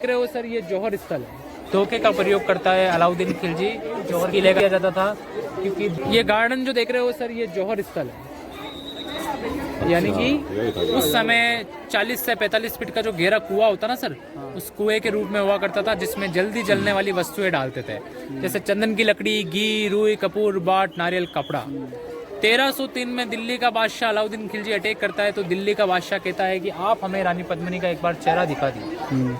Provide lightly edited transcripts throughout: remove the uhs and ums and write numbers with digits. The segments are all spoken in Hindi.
रहे हो सर, ये जौहर स्थल है। धोखे का प्रयोग करता है अलाउद्दीन खिलजी, जौहर किले का किया जाता था, क्योंकि ये गार्डन जो देख रहे हो सर, ये जौहर स्थल है। यानी कि उस समय 40 से 45 फीट का जो गहरा कुआं होता ना सर, उस कुएं के रूप में हुआ करता था, जिसमें जल्दी जलने वाली वस्तुएं डालते थे, जैसे चंदन की लकड़ी, घी, रुई, कपूर, बाट, नारियल, कपड़ा। 1303 में दिल्ली का बादशाह अलाउद्दीन खिलजी अटैक करता है, तो दिल्ली का बादशाह कहता है कि आप हमें रानी पद्मिनी का एक बार चेहरा दिखा दिए।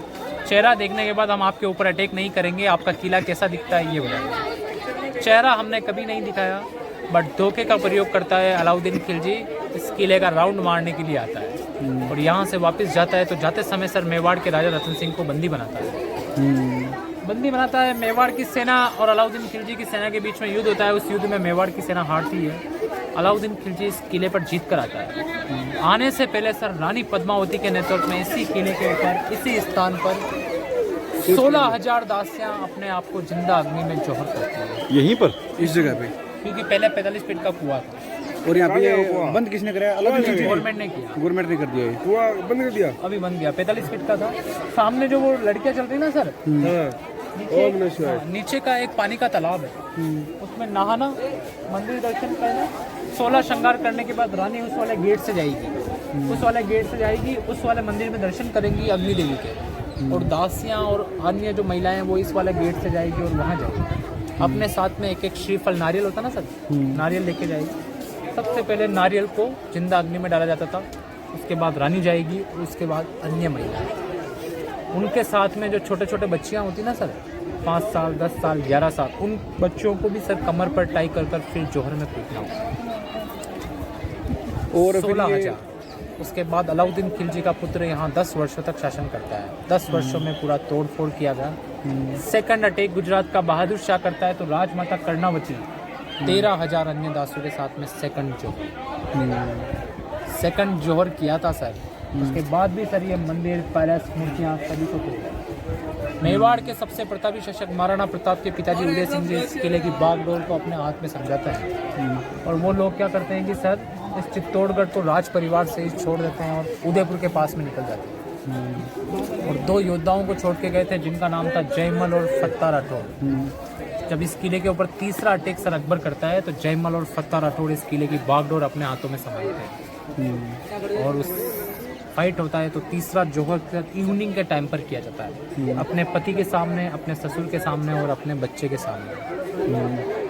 चेहरा देखने के बाद हम आपके ऊपर अटैक नहीं करेंगे, आपका किला कैसा दिखता है ये बताएंगे। चेहरा हमने कभी नहीं दिखाया, बट धोखे का प्रयोग करता है अलाउद्दीन खिलजी। इस किले का राउंड मारने के लिए आता है और यहाँ से वापस जाता है, तो जाते समय सर मेवाड़ के राजा रतन सिंह को बंदी बनाता है। बंदी बनाता है। मेवाड़ की सेना और अलाउद्दीन खिलजी की सेना के बीच में युद्ध होता है। उस युद्ध में मेवाड़ की सेना हारती है। अलाउद्दीन खिलजी इस किले पर जीत कर आता है। आने से पहले सर रानी पद्मावती के नेतृत्व में इसी किले के ऊपर, इसी स्थान पर 16,000 दासियां अपने आप को जिंदा अग्नि में जौहर करती है। यहीं पर, इस जगह पे, क्योंकि पहले 45 फीट का कुआं था। और यहाँ पे ये बंद किसने कराया? गवर्नमेंट ने किया। गवर्नमेंट ने कर दिया, कुआं बंद कर दिया। अभी बंद गया। 45 फीट का था। सामने जो वो लड़कियां चल रही ना सर, नीचे का एक पानी का तालाब है, उसमें नहाना, मंदिर दर्शन करना, 16 श्रृंगार करने के बाद रानी उस वाले गेट से जाएगी, उस वाले गेट से जाएगी, उस वाले मंदिर में दर्शन करेंगी अग्नि देवी के, और दासियां और अन्य जो महिलाएं हैं वो इस वाले गेट से जाएगी और वहाँ जाएगी। अपने साथ में एक एक श्रीफल नारियल होता ना सर, नारियल लेके जाएगी। सबसे पहले नारियल को जिंदा अग्नि में डाला जाता था, उसके बाद रानी जाएगी, उसके बाद अन्य महिलाएं। उनके साथ में जो छोटे छोटे बच्चियां होती ना सर, 5 साल, 10 साल, 11 साल, उन बच्चों को भी सर कमर पर टाई कर कर फिर जौहर में कूदना होता। और 16,000। उसके बाद अलाउद्दीन खिलजी का पुत्र यहाँ 10 वर्षों तक शासन करता है। 10 वर्षों में पूरा तोड़ फोड़ किया गया। सेकंड अटैक गुजरात का बहादुर शाह करता है, तो राजमाता कर्णावती 13,000 अन्य दासों के साथ में सेकंड जौहर किया था सर। उसके बाद भी सर ये मंदिर, पैलेस, मूर्तियाँ सभी को तोड़ा। मेवाड़ के सबसे प्रतापी शासक महाराणा प्रताप के पिताजी उदय सिंह जी इस किले की बागडोर को अपने हाथ में समझाता है, और वो लोग क्या करते हैं कि सर इस चित्तौड़गढ़ को राज परिवार से ही छोड़ देते हैं और उदयपुर के पास में निकल जाते हैं। और 2 योद्धाओं को छोड़ के गए थे, जिनका नाम था जयमल और फत्ता राठौर। जब इस किले के ऊपर तीसरा अटैक सर अकबर करता है, तो जयमल और फत्ता राठौर इस किले की बागडोर अपने हाथों में संभालते हैं, और उस फाइट होता है। तो तीसरा जौहर इवनिंग के टाइम पर किया जाता है, अपने पति के सामने, अपने ससुर के सामने और अपने बच्चे के सामने।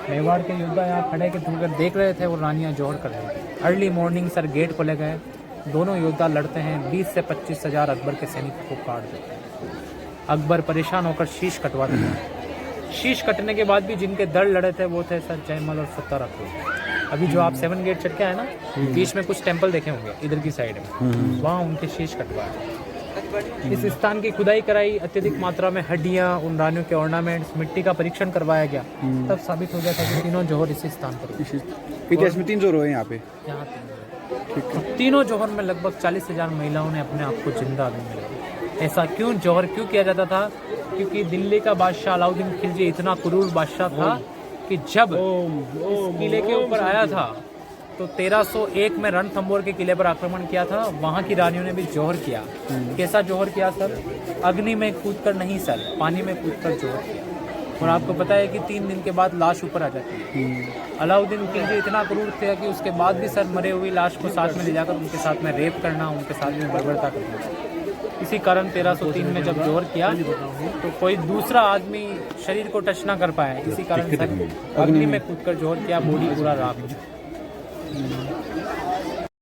मेवाड़ के योद्धा यहाँ खड़े के थोड़ी देख रहे थे और रानियाँ जौहर कर रहे थे। अर्ली मॉर्निंग सर गेट खोले गए, दोनों योद्धा लड़ते हैं। 20 से 25 हज़ार अकबर के सैनिकों को काट देते हैं। अकबर परेशान होकर शीश कटवा देते हैं। शीश कटने के बाद भी जिनके दर लड़े थे वो थे सर जयमल और फत्ता राठौर। अभी जो आप 7 गेट चढ़ के आए ना, बीच में कुछ टेंपल देखे होंगे इधर की साइड में, वहाँ उनके शीश कटवाए। इस स्थान की खुदाई कराई, अत्यधिक मात्रा में हड्डियाँ, उन रानियों के ऑर्नामेंट्स, मिट्टी का परीक्षण करवाया गया। तब साबित हो गया था कि तीनों जौहर इसी स्थान पर। इतिहास में 3 जौहर हुए यहाँ पे। तीनों जौहर में लगभग 40,000 महिलाओं ने अपने आप को जिंदा अग्नि में लगाया। ऐसा क्यों जौहर क्यों किया जाता था? क्योंकि दिल्ली का बादशाह अलाउद्दीन खिलजी इतना क्रूर बादशाह था कि जब इस किले के ऊपर आया था, तो 1301 में रणथंभौर के किले पर आक्रमण किया था। वहाँ की रानियों ने भी जौहर किया। कैसा जौहर किया सर? अग्नि में कूदकर नहीं सर, पानी में कूदकर जौहर किया। और आपको पता है कि 3 दिन के बाद लाश ऊपर आ जाती है। अलाउद्दीन खिलजी इतना क्रूर थे कि उसके बाद भी सर मरे हुई लाश को साथ में ले जाकर उनके साथ में रेप करना, उनके साथ में बर्बरता करना। इसी कारण 1303 में जब जौहर किया, तो कोई दूसरा आदमी शरीर को टच ना कर पाया। इसी कारण सर अग्नि में कूदकर जौहर किया, बॉडी पूरा राख।